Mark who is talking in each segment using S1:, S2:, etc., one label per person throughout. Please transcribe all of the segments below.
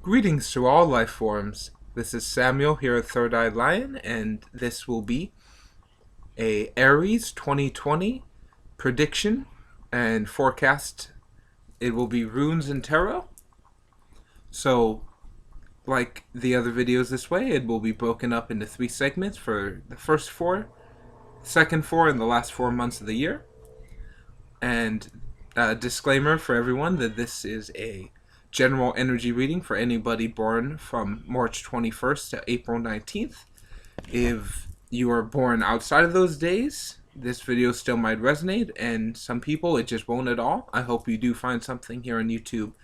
S1: Greetings to all life forms. This is Samuel here at Third Eye Lion, and this will be a Aries 2020 prediction and forecast. It will be runes and tarot. So, like the other videos this way, it will be broken up into 3 segments for the first 4, second 4, and the last 4 months of the year. And a disclaimer for everyone that this is a general energy reading for anybody born from March 21st to April 19th. If you are born outside of those days, this video still might resonate, and some people it just won't at all. I hope you do find something here on YouTube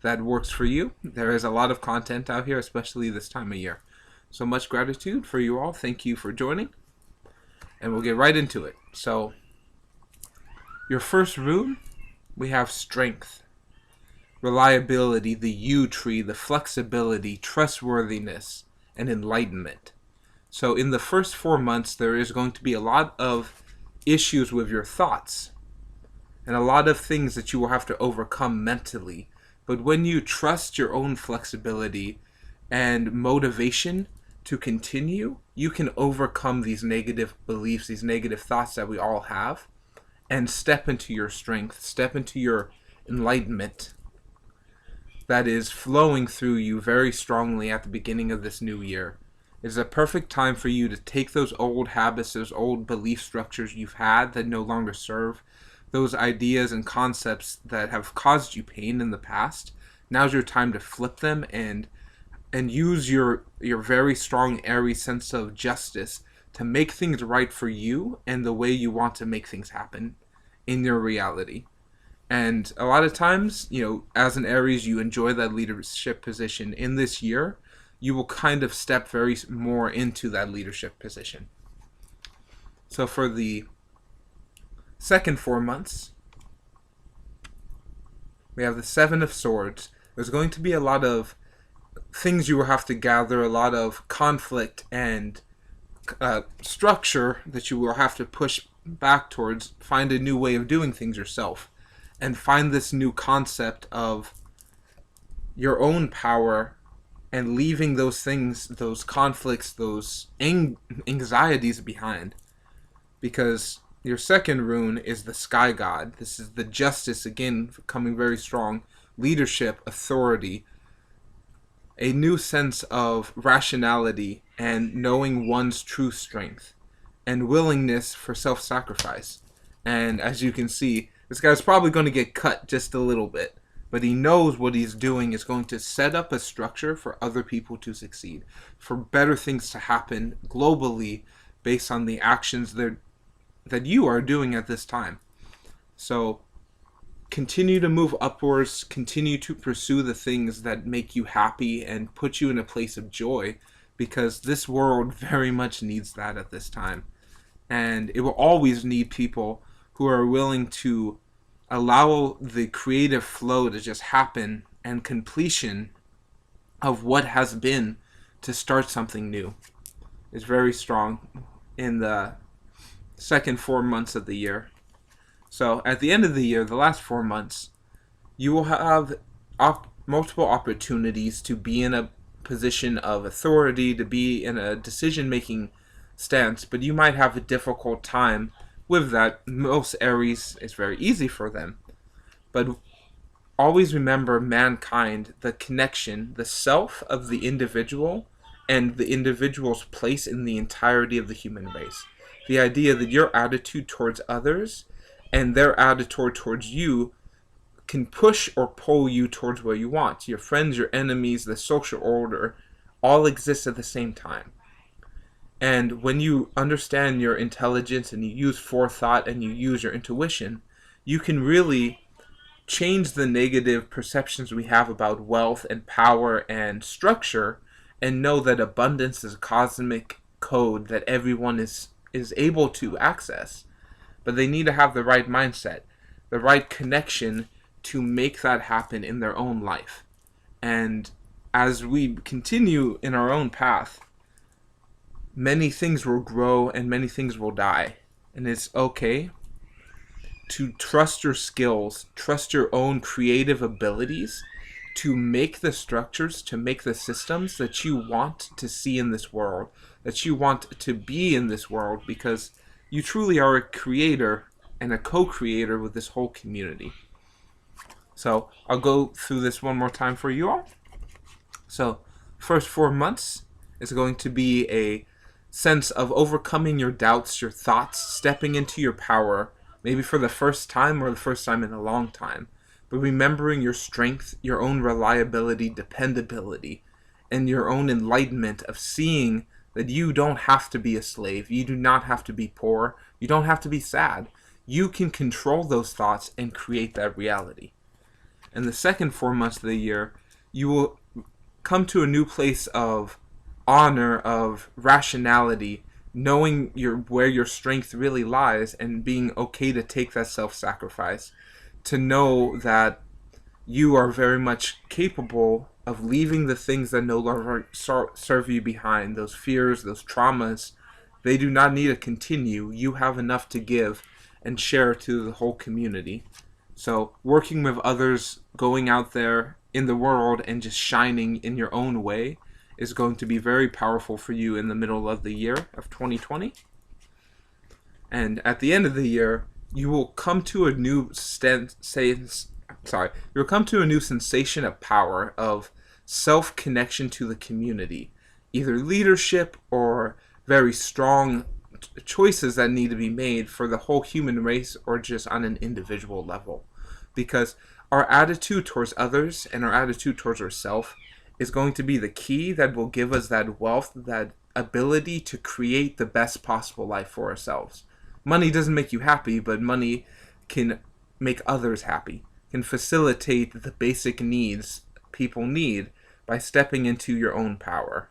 S1: that works for you. There is a lot of content out here, especially this time of year. So much gratitude for you all. Thank you for joining, and we'll get right into it. So, your first rune, we have strength, reliability, the U tree, the flexibility, trustworthiness, and enlightenment. So in the first 4 months, there is going to be a lot of issues with your thoughts and a lot of things that you will have to overcome mentally. But when you trust your own flexibility and motivation to continue, you can overcome these negative beliefs, these negative thoughts that we all have, and step into your strength, step into your enlightenment that is flowing through you very strongly at the beginning of this new year. It is a perfect time for you to take those old habits, those old belief structures you've had that no longer serve, those ideas and concepts that have caused you pain in the past. Now's your time to flip them and use your very strong Aries sense of justice to make things right for you and the way you want to make things happen in your reality. And a lot of times, as an Aries, you enjoy that leadership position. In this year, you will kind of step very more into that leadership position. So for the second 4 months, we have the Seven of Swords. There's going to be a lot of things you will have to gather, a lot of conflict and structure that you will have to push back towards, find a new way of doing things yourself, and find this new concept of your own power and leaving those things, those conflicts, those anxieties behind. Because your second rune is the Sky God. This is the justice, again, coming very strong. Leadership, authority, a new sense of rationality and knowing one's true strength, and willingness for self-sacrifice. And as you can see, this guy's probably going to get cut just a little bit, but he knows what he's doing is going to set up a structure for other people to succeed, for better things to happen globally based on the actions that you are doing at this time. So continue to move upwards, continue to pursue the things that make you happy and put you in a place of joy, because this world very much needs that at this time. And it will always need people who are willing to allow the creative flow to just happen and completion of what has been to start something new. It's very strong in the second 4 months of the year. So at the end of the year, the last 4 months, you will have multiple opportunities to be in a position of authority, to be in a decision-making stance, but you might have a difficult time with that. Most Aries, it's very easy for them. But always remember mankind, the connection, the self of the individual, and the individual's place in the entirety of the human race. The idea that your attitude towards others and their attitude towards you can push or pull you towards where you want. Your friends, your enemies, the social order, all exist at the same time. And when you understand your intelligence and you use forethought and you use your intuition, you can really change the negative perceptions we have about wealth and power and structure, and know that abundance is a cosmic code that everyone is able to access. But they need to have the right mindset, the right connection to make that happen in their own life. And as we continue in our own path, many things will grow and many things will die. And it's okay to trust your skills, trust your own creative abilities, to make the structures, to make the systems that you want to see in this world, that you want to be in this world, because you truly are a creator and a co-creator with this whole community. So I'll go through this one more time for you all. So first 4 months is going to be a sense of overcoming your doubts, your thoughts, stepping into your power, maybe for the first time or the first time in a long time, but remembering your strength, your own reliability, dependability, and your own enlightenment of seeing that you don't have to be a slave, you do not have to be poor, you don't have to be sad. You can control those thoughts and create that reality. In the second 4 months of the year, you will come to a new place of honor, of rationality, knowing where your strength really lies and being okay to take that self-sacrifice, to know that you are very much capable of leaving the things that no longer serve you behind, those fears, those traumas. They do not need to continue. You have enough to give and share to the whole community. So working with others, going out there in the world and just shining in your own way is going to be very powerful for you in the middle of the year of 2020. And at the end of the year, you will come to a new you'll come to a new sensation of power, of self-connection to the community, either leadership or very strong choices that need to be made for the whole human race or just on an individual level. Because our attitude towards others and our attitude towards ourselves is going to be the key that will give us that wealth, that ability to create the best possible life for ourselves. Money doesn't make you happy, but money can make others happy, can facilitate the basic needs people need by stepping into your own power.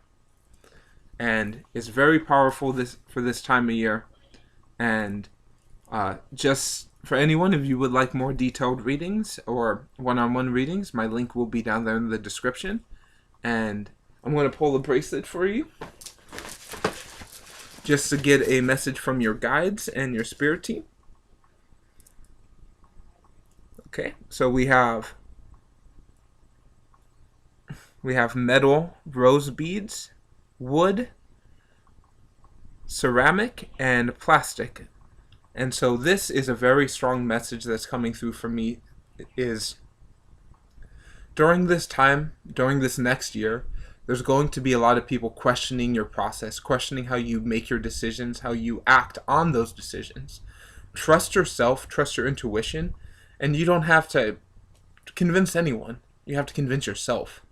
S1: And it's very powerful for this time of year. And just for anyone, if you would like more detailed readings or one-on-one readings, my link will be down there in the description. And I'm going to pull the bracelet for you, just to get a message from your guides and your spirit team. Okay, so we have metal, rose beads, wood, ceramic, and plastic. And so this is a very strong message that's coming through for me, is during this time, during this next year, there's going to be a lot of people questioning your process, questioning how you make your decisions, how you act on those decisions. Trust yourself, trust your intuition, and you don't have to convince anyone. You have to convince yourself.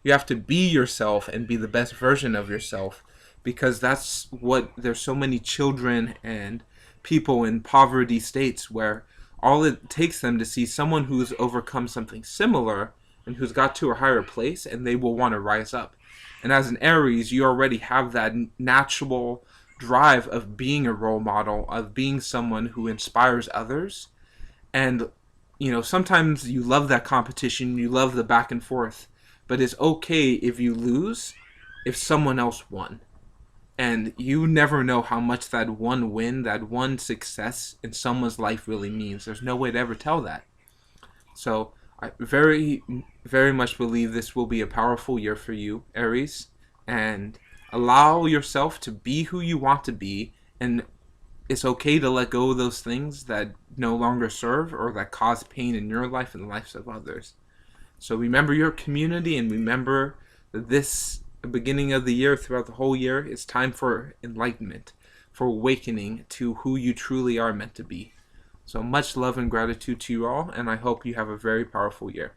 S1: You have to be yourself and be the best version of yourself, because that's what there's so many children and people in poverty states where all it takes them to see someone who's overcome something similar and who's got to a higher place, and they will want to rise up. And as an Aries, you already have that natural drive of being a role model, of being someone who inspires others. And, you know, sometimes you love that competition, you love the back and forth, but it's okay if you lose, if someone else won. And you never know how much that one win, that one success in someone's life really means. There's no way to ever tell that. So I very, very much believe this will be a powerful year for you, Aries. And allow yourself to be who you want to be. And it's okay to let go of those things that no longer serve or that cause pain in your life and the lives of others. So remember your community, and remember that this beginning of the year, throughout the whole year, it's time for enlightenment, for awakening to who you truly are meant to be. So much love and gratitude to you all, and I hope you have a very powerful year.